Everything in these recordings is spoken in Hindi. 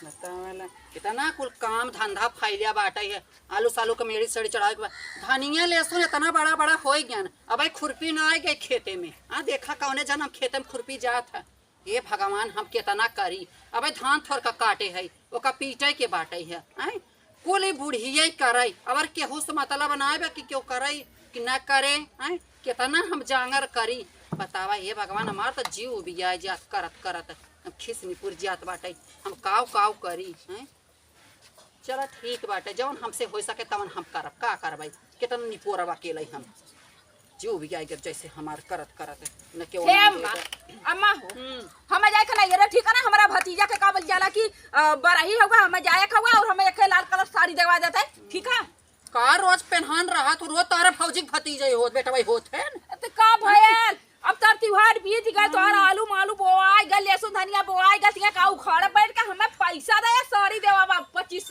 बतावला इतना कुल काम धंधा फैलिया बाटे है। आलू सालू का मेरी सड़ी चढ़ाए के बाद धनिया लहसुन इतना बड़ा बड़ा हो गया न। अब भाई खुरपी ना आई गई खेते में। देखा कौने जन हम खेते में खुरपी जात है। ये भगवान हम कितना करी। अब धान थोड़ का काटे है ओका पीटे के बाटे है। कुल बुढ़िया करे अबर केहू से मतलब बनाए कि क्यों करे कि ना करे। कितना हम जांगर करी बतावा। ये भगवान हमार तो जीव उबिया जात करत करत खिसनीपुर जात बाटे। हम काव काव करी हैं। चलो ठीक बाटे जौन हमसे हो सके तवन हम करब का करबाई। कितना निपोरवा केले हम जीव भी आएगा जैसे हमार करत करत न के अम्मा हो हम जाए खला ये ठीक है ना। हमारा भतीजा के का बोल जाला कि बरही होगा हम जाए खवा और हमें एक लाल कलर साड़ी दिलवा देता है ठीक है। का रोज पहनान रहा तो रोज तारे फौजी भतीजे होत बेटा भाई होत है तो का भयल अब तर त्योहार बीत गए तोहर आलू मालू बोआई गल लहसुन धनिया बोआई गल तिया का उखाड़ बैठ के हमें पैसा दे साड़ी देवा 25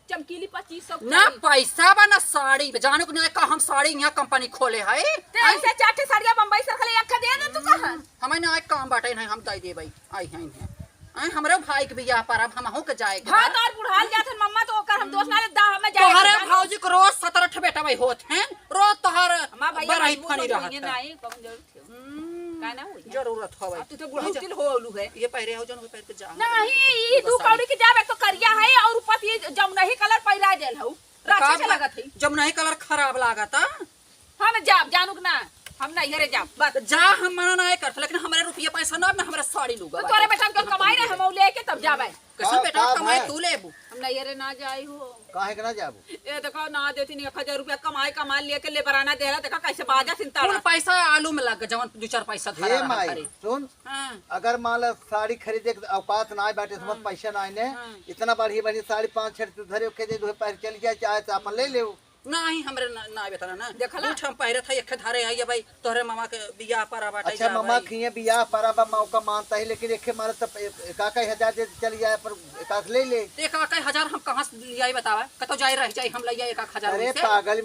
चमकीली 2500 ना पैसा बा ना साड़ी जानो कि का हम साड़ी यहाँ कंपनी खोले है। ऐसे चाटे साड़िया बंबई से खले एक दे दे तू कहां हमें ना काम बाटे नहीं हम दे दे भाई आई हैं हमरे भाई के बियाह पर अब हम हो के जाएगा। हां तार बुढ़ाल जात मम्मा तो ओकर हम दोस्त ना दा हमें जाए तोहरे भौजी को रोज 17 बेटा भाई होत हैं रोज तोहर बरही फनी रहत नहीं कम का ना हो जरूरत हो भाई तू तो बुढ़ाउतिल होलू है ये पहरे हो जन हो पहर के जा नहीं ई दू कौड़ी के जावे तो करिया है और ऊपर ये जमुनही कलर पहिरा देल हऊ राछा से लगत है जमुनही कलर खराब लागता। हम जानू ना हम ना इधरे जा बस जा हम मना नहीं करत लेकिन हमारे रुपया पैसा ना हमरा साड़ी लूगा तोरे बेटा के कमाई रहे हम लेके तब जावे कैसे बेटा कमाई तू लेबू हम ना इधरे ना जाई हो काहे के ना जाबू ए देखो ना देती नहीं 1000 रुपया कमाई कमा लेके ले बराना देला देखा कैसे बाजा चिंता कौन पैसा आलू में लग जवन 2-4 पैसा धरा ए माई सुन अगर मान ला साड़ी खरीदे के औकात ना बाटे समझ पैसा ना ने इतना बढ़िया बढ़िया साड़ी 5-6 तू धरे के दे दो पैर चल जाए चाहे तो अपन ले ले नहीं हमरे ना बेटा ना देखला हम पहिरे था एक धारे है ये भाई तोरे मामा के बियाह पर बाटे। अच्छा मामा खिए बियाह पर अब मौका मानता है लेकिन एक मारे तो 1000 दे चली जाए पर 1000 ले ले 1000 हम कहां से लियाई बतावा कतो जाई रह जाई हम लइया 1000। अरे पागल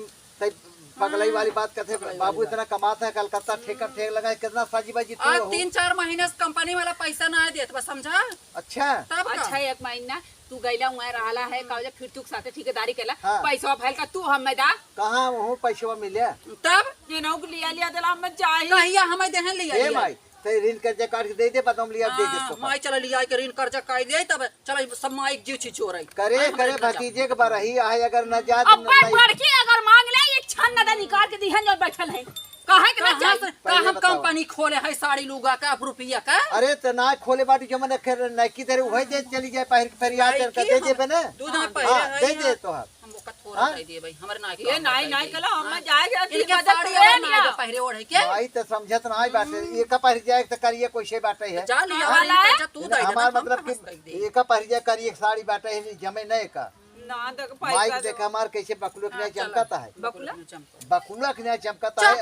पगलाई वाली बात करते बाबू इतना कमाता है कलकत्ता ठेका ठेक लगा कितना साजी बाजी तू 3-4 महीने से कंपनी वाला पैसा ना देत बस समझा। अच्छा तब अच्छा एक महीना तू गईला हुआ रहला है काजे फिर तू साथे ठेकेदारी केला पैसा फैल का तू हमें दा कहां वो पैसा मिले तब ये नौ के लिया देला हमें चाहिए कहिया हमें देहन लिया ए भाई ते ऋण कर्जा काट के दे दे बताऊं लिया दे दे तो माई चला लिया के ऋण कर्जा काट दे तब चल सब माई जीव छी चोरई करे भतीजे के बरही आए अगर न जा अब लड़की अगर मांग ले ये छन न निकाल के दिहन जो बैठल है काहे के ना का हम कंपनी खोले है साड़ी लूगा का रुपया का। अरे तो ना खोले बाटी जो मैंने खैर नकी तेरे वही दे चली जाए पहिर फरियाद कर दे दे बने तू ना पहिरे दे दे तो हम का थोड़ा दे दे भाई हमरे ना ये नहीं कला हम जाएगा इनके साड़ी ना पहिरे ओढ़े के भाई तो समझत ना बाटे एक का पहिर जाए तो करिए कोई से बाटे है जा लिया वाला तू दे हमार मतलब कि एक का पहिर जाए करिए साड़ी बाटे है जमे नहीं का ना देख माइक देख हमार कैसे बकुलक नहीं चमकता है बकुलक नहीं चमकता है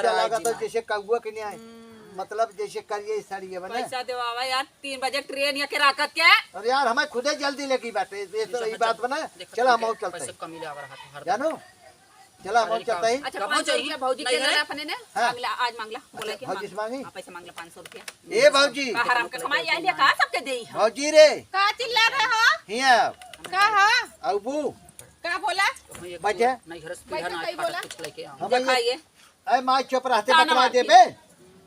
लगा तो जैसे कौआ के नहीं मतलब जैसे करिए साड़ी बने पैसा देवावा यार 3 बजे ट्रेन या के राकत के अरे यार हमें खुद ही जल्दी लगी बाटे ये तो ये बात बना चलो हम और चलते हैं जानो चला हम चलते हैं। अच्छा 500 रुपया भौजी के लिए अपने ने मांगला आज मांगला बोले कि भौजी से मांगी पैसा मांगला 500 रुपया ए भौजी हराम के कमाई आई ले का सबके देई भौजी रे का चिल्ला रहे हो हिया का हां अबू का बोला बजे नहीं घर से बिहार ना बोला कुछ लेके आ हम दिखाइए ए मां चुप रहते बतला देबे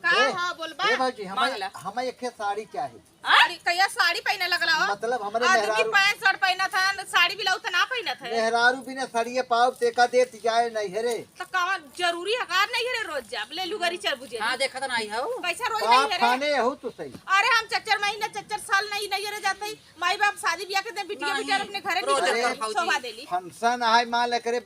का हां बोलबा ए भौजी हमें एक साड़ी चाहिए साड़ी कहिया साड़ी पहने लगला हो मतलब हमरे आदमी मेहरारू पैंट शर्ट पहना था साड़ी भी लाउ त ना पहना था मेहरारू बिना साड़िए पाव तेका देत जाए नहीं हेरे तो का जरूरी हकार नहीं है रोज जा ले लुगरी चल बुझे हां देखा तो नहीं हो कैसा रोज आप नहीं है खाने हो तो सही अरे हम चच्चर महीना चच्चर साल नहीं रह जाते माई बाप शादी ब्याह के दिन बिटिया बिटिया अपने घरे शोभा देली फंक्शन है मान ले करे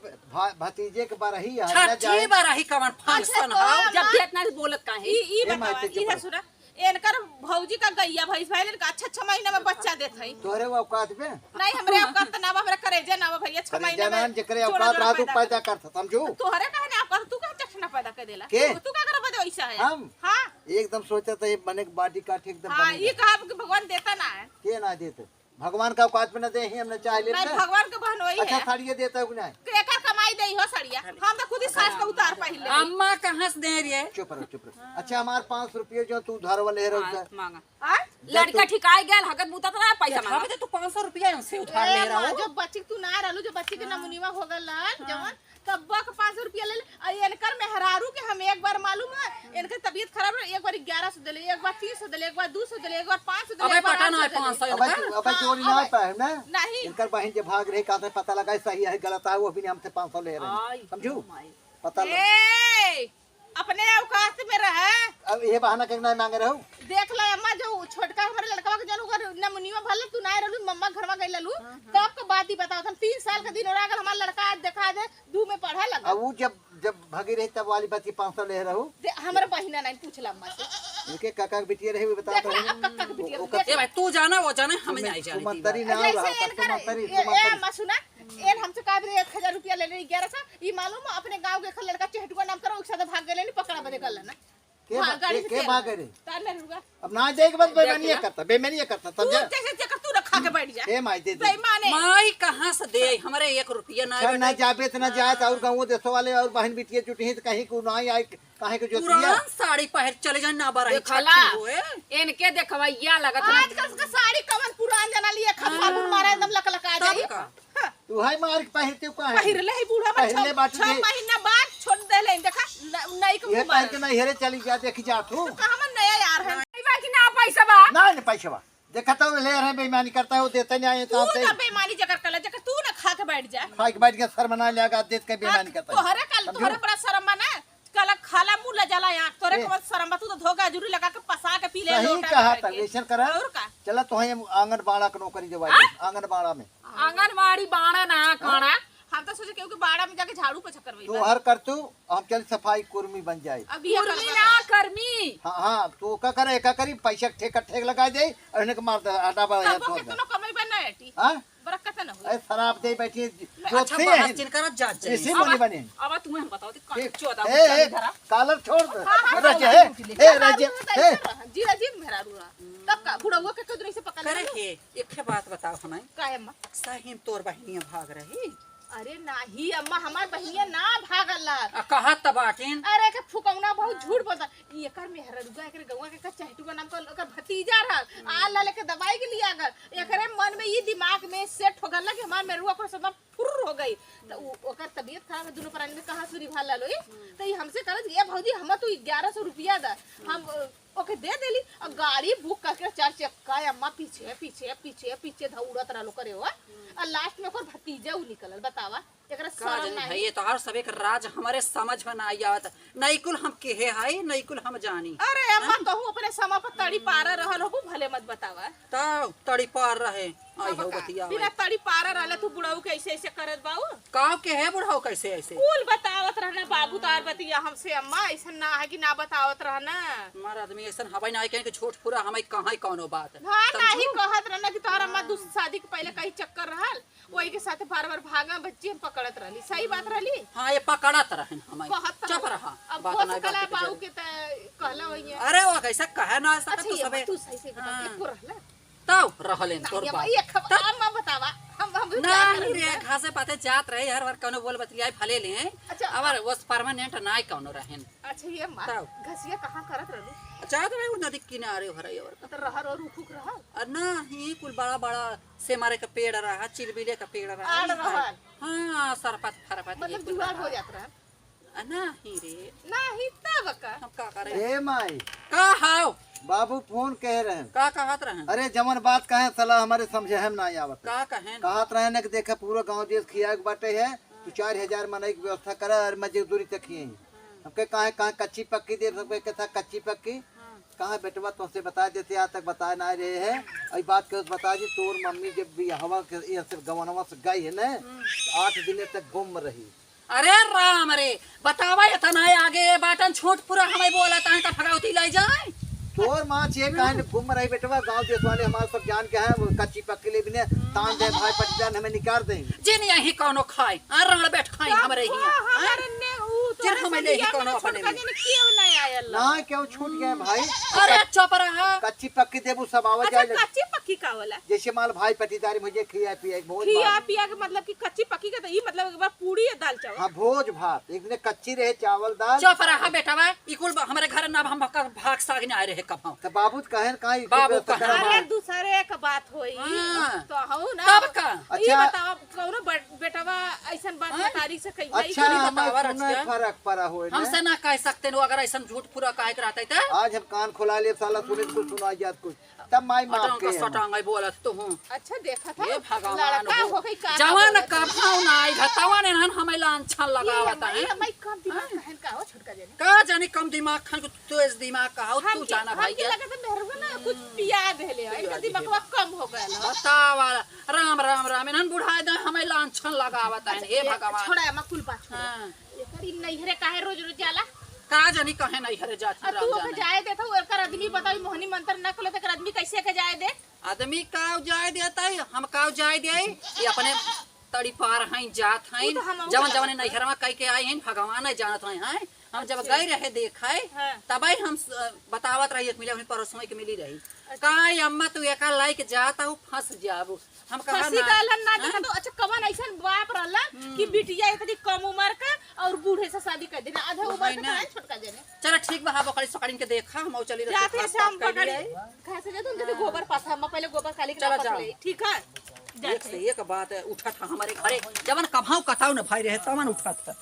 भतीजे के बरही है ना छठी बार ही कवन फंक्शन हो जब भी इतना बोलत काहे ई बतावा इधर सुना इनकर भौजी का गैया भैंस भैल का अच्छा महीना में बच्चा देत है तोरे वो औकात पे नहीं हमरे औकात ना हमरा करेजे ना भैया 6 महीना में जकरे औकात रहा तू पैदा करत समझू तोहरे कहने औकात तू का चखना पैदा कर देला के? तू का करबे दे वैसा है हम हां एकदम सोचा था ये बने बाडी काट एकदम हां ये कहा कि भगवान देता ना है के ना देते भगवान का औकात पे ना दे ही हमने चाह ले नहीं भगवान के बहन वही अच्छा है साड़िए देता है कि नहीं एकर कमाई दई हो सड़िया हम तो खुद ही सास का उतार पहले अम्मा कहां से दे रे चुप रहो अच्छा हमार 500 रुपये जो तू उधार वाले रहो मांगा हाँ लड़का ठिकाई गेल हगत मुता तो ना पैसा देखा मांगा बे तू 500 रुपया हमसे उधार ले रहा हो। जो बच्ची तू ना रहलू जो बच्ची के नमुनीवा हो गल जवन तब का 500 रुपया ले इनकर में हरारू के हम एक बार मालूम है इनकर तबीयत खराब रहे, एक बार 1100 देले, एक बार 300 देले, एक बार 200 देले, एक बार 500 देले, अबे एक बार पता ना 800 देले। 500 अब चोरी ना पाए ना नहीं इनकर बहन जब भाग रही का पता लगा सही है गलत है वो भी हमसे 500 ले रहे हैं समझू पता लगा ए अपने औकात में रहे। अब ये बहाना करना मांग रहे हो देख लो अम्मा जो छोटका हमारे लड़का के जनू कर नमुनीवा भले तू ना रहलू मम्मा घर में गई ललू तब का बात ही बताओ हम 3 साल का दिन हो रहा हमारा लड़का आज देखा दे 2 में पढ़ा लगा अब वो जब भागी रही तब वाली बच्ची 500 ले रहे हो हमारे बहिना नहीं पूछला अम्मा से इनके काका के बिटिया रहे बता देख रहे ले अब कक्का के बिटिया ओकर- ए भाई तू जाना वो जाने हमें नहीं जाने मंतरी ना रहा जैसे इनकर मंतरी ए अम्मा सुना एन हमसे कहा 1000 रुपया ले ले 1100 ई मालूम है अपने गांव के लड़का चेहटुआ नाम करो एक साथ भाग गेले नहीं पकड़ा बदे गल ना के भाग रहे तार में रुका अब ना जाए के बाद बेईमानी करता तू समझा जैसे जकर तू रखा के बैठ जा ए माई दे दे बेईमाने माई कहाँ से दे हमारे 1 रुपया ना चल ना जाबे तो ना जाए और गाँव देशों वाले और बहन बिटिया जुटी हैं तो कहीं को ना आए कहीं को जोतिया पुरान साड़ी पहन चले जाए ना बारह देखला इनके देखवैया लगत रहे। आजकल का साड़ी कवन पुरान जना लिए खसाबुन मारा एकदम लकलका तब जाई का? हाँ, तू हाय मार के पहनते को है पहिरले ही बूढ़ा पहिरले बच्चा बाटू 6 दे। महीना बाद छोड़ देले देखा नई को ये पहन के ना हेरे चली जा देखी जा तू कहां मन नया यार है नहीं बा कि ना पैसा बा ना नहीं पैसा देखा तो ले रहे बेईमानी करता है वो देते नहीं आए तू तो ना बेईमानी जकर कला जकर तू ना खा के बैठ जा खाई के बैठ के सर मना लिया देख के बेईमानी करता है तोहरे कल तोहरे बड़ा शर्म बना कल खाला मुंह ल जाला आंख तोरे ए। को शर्म बा तू तो धोखा जरूर लगा के पसा के पी ले सही लोटा कहा में था करके। वैसे करा और का चला तो हम आंगनबाड़ा का नौकरी दिवाई आंगनबाड़ा में आंगनबाड़ी बाड़ा ना खाना हम तो सोचे क्योंकि बाड़ा में जाके झाड़ू पोछा करवाई तू हर कर तू हम चल सफाई कुर्मी बन जाए अब ये कुर्मी ना कर्मी हाँ हाँ तो का करे का करी पैसा ठेक लगा दे और इन्हें के मार दे आटा बा अब छोड़ दे कितना कमाई बना एटी हाँ बरकत न हो अरे शराब दे बैठी अच्छा जोते बहस हैं जिनका जात जाए इसी बोली बने अब तुम्हें हम बताओ ठीक। चौदह ए कालर छोड़ दे रजे ए रजे ए जीरा जी मेरा रूरा तब का बुढ़वा के कदर से पकड़ करे ले के एक बात बताओ हमें काहे अम्मा सही तोर बहनियां भाग रही अरे नाही अम्मा हमार बहिनिया ना भागल कहा तबाटिन अरे के फुकौना बहुत झूठ बोलता ई एकर मेहरा रुगा एकर गौवा के चहटुआ नाम का ओकर भतीजा रहल आ ला लेके दवाई के लिए आगर एकरे मन में ई दिमाग में सेट हो गल कि हमार मेरुआ को सब फुर हो गई तो ओकर तबीयत खराब है दोनों प्राणी में कहां सुरी भाल लालो तो ई हमसे कहत ए भौजी हम तो 1100 रुपया दा हम ओके दे देली और गाड़ी बुक करके 4 चक्का अम्मा पीछे पीछे पीछे पीछे दौड़त रहलो करे हो और लास्ट में ओकर भतीजा उ निकलल बतावा एकरा शरम है नहीं ये तो हर सब एक राज हमारे समझ में ना आवत नहीं कुल हम केहे हाई नहीं कुल हम जानी अरे अम्मा कहूं अपने समा पर तड़ी पारा रहल हो भले मत बतावा तब तड़ी पार रहे आई हो बतिया बिना तड़ी पारा रहले तू बुढ़ाऊ कैसे ऐसे करत बाऊ काव के है बुढ़ाओ कैसे ऐसे कुल बतावत रहना बाबू तार बतिया हमसे अम्मा ऐसा ना है कि ना बतावत रहना हमार आदमी ऐसा हवाई ना कहे कि झूठ पूरा हमें कहाँ कौनो बात हाँ समझू? नहीं कहत रहना कि तोहर अम्मा दूसरी शादी के पहले कहीं चक्कर रहल वही के साथ बार बार भागा बच्ची हम पकड़त रहली सही बात रहली हाँ ये पकड़त रहे हमें कहत चुप रहा अब बात हो नहीं सकला बात के बाबू जरूर। के त कहला होई है अरे वो कैसा कहे ना सकत अच्छा तू ये सबे बात तू सही से बता हाँ। एको रहला तब रहलेन तोर नहीं बात अम्मा ये खबर अम्मा बतावा हम क्या नहीं करें? रे घासे पाते जात रहे हर बार कौनो बोल बतलियाई फले ले अच्छा। अबर वो परमानेंट ना कौनो रहन अच्छा ये अम्मा बताओ। घसिया कहाँ करत रहलू जात रहे वो नदी किनारे भरे और तो रहर और उखुक रहल और ना ही कुल बड़ा बड़ा सेमारे का पेड़ रहा चिलबिले का पेड़ रहा आड़ रहल। हाँ सरपत फरपत ये मतलब कुल जुगाड़ रहा। हो जात रहल ना ही रे नहीं तब का हम का करे ए माई का हाव बाबू फोन कह रहे हैं का कहत रहे अरे जमन बात कहे सलाह हमारे समझे हम ना आवत का कहें कहत रहे न कि देखा पूरा गांव देश खिया के बाटे है तू 4000 मनाई की व्यवस्था करे और मजदूरी तक ही हमके कहाँ कच्ची पक्की दे सबके कैसा कच्ची पक्की कहाँ बेटवा तुमसे बता देते आज तक बता ना रहे हैं और बात के बता दी तोर मम्मी जब भी हवा के ये से गवनवा से गई है ना 8 दिन तक गुम रही अरे राम रे बतावा इतना आगे बाटन छोट पूरा हमें बोला ताहे ता फगाउती ले जाए तोर माँ छे कहाँ गुम रही बेटवा गांव देश वाले हमारे सब जान के हैं वो कच्ची पक्की ले बिने तान दे भाई पटीदार हमें निकाल देंगे जिन यही कौनो खाए आ रण बैठ खाए हमरे ही हमारे ने ऊ फिर हम ले ही कोनो अपने में क्यों नहीं आयल ना क्यों छूट गए भाई? अरे चुप रहा। कच्ची पक्की देबू सब आवा अच्छा जाए। कच्ची पक्की का होला? जैसे माल भाई पटीदारी मुझे खिया पिया भोज खिया भात। पिया के मतलब कि कच्ची पक्की का तो ई मतलब एक बार पूरी या दाल चावल? हाँ भोज भात एक दिन कच्ची रहे चावल दाल। चुप रहा बेटा बा इकुल हमारे घर ना हम भाग साग नहीं आए रहे कब तो बाबू कहन कहाँ बाबू कहन। अरे दूसरे का बात होई हाँ। तो हूँ ना तब का? ये अच्छा। बताओ कौनो बेटवा ऐसन बात हाँ? तारीख से कही अच्छा बतावा हमें रच सुने के। फर्क पड़ा हो हमसे ना कह सकते नो अगर ऐसा झूठ पूरा काहे रहते थे आज हम कान खोला ले साला सुने कुछ सुना जात कुछ तब माई माफ अटंग का के सटांग बोलत तो हूँ अच्छा देखा था ये भगवान लड़का हो हो गई का जवान कभाव ना आई घटावा ने हमें लांछन लगावता है मैं कम दिमाग कहन का हो छोटका जेने का जानी कम दिमाग खान को तेज दिमाग का हो तू जाना भाई के लगा तो मेरे ना कुछ पिया देले है इनका दिमागवा कम हो गया ना बतावा राम राम राम इन्हन बुढ़ाए दे हमें लांछन लगावता है हे भगवान छोड़ा मैं कुल बात छोड़ हाँ। एकर इ नैहरे काहे रोज रोज जाला का जानी कहे नहीं हरे जाती आ तू राम ओके जाने जाए देता हूं एकर आदमी बताई मोहनी मंत्र न कले तकर आदमी कैसे के जाए दे आदमी का जाय देता है हम का जाय दे ये अपने तड़ी पार हैं जात हैं उ तो हम जवन जवन नैहरवा कह के आए हैं भगवान नहीं जानत हैं हम जब गए रहे देखाए हाँ। तबई हम बतावत रही मिले अपने पड़ोसों के मिली रही काय अम्मा तू एका लाइक जाता हूँ फंस जाबू हम कहा फंसी गालन ना देखा तो अच्छा कवन ऐसन बाप रहला कि बिटिया इतनी कम उम्र का और बूढ़े से शादी कर देना आधा उम्र वही का ना। है छोटका जेने चलो ठीक बा बकरी सकड़ी के देखा हम चली रही जाते से हम पकड़ कहां से जाते उनके गोबर पास हम पहले गोबर काली के चलो पास जाओ। ले ठीक है एक से एक बात उठा था हमारे घरे जवन कभाव कथाऊ न भाई रहे तवन उठा था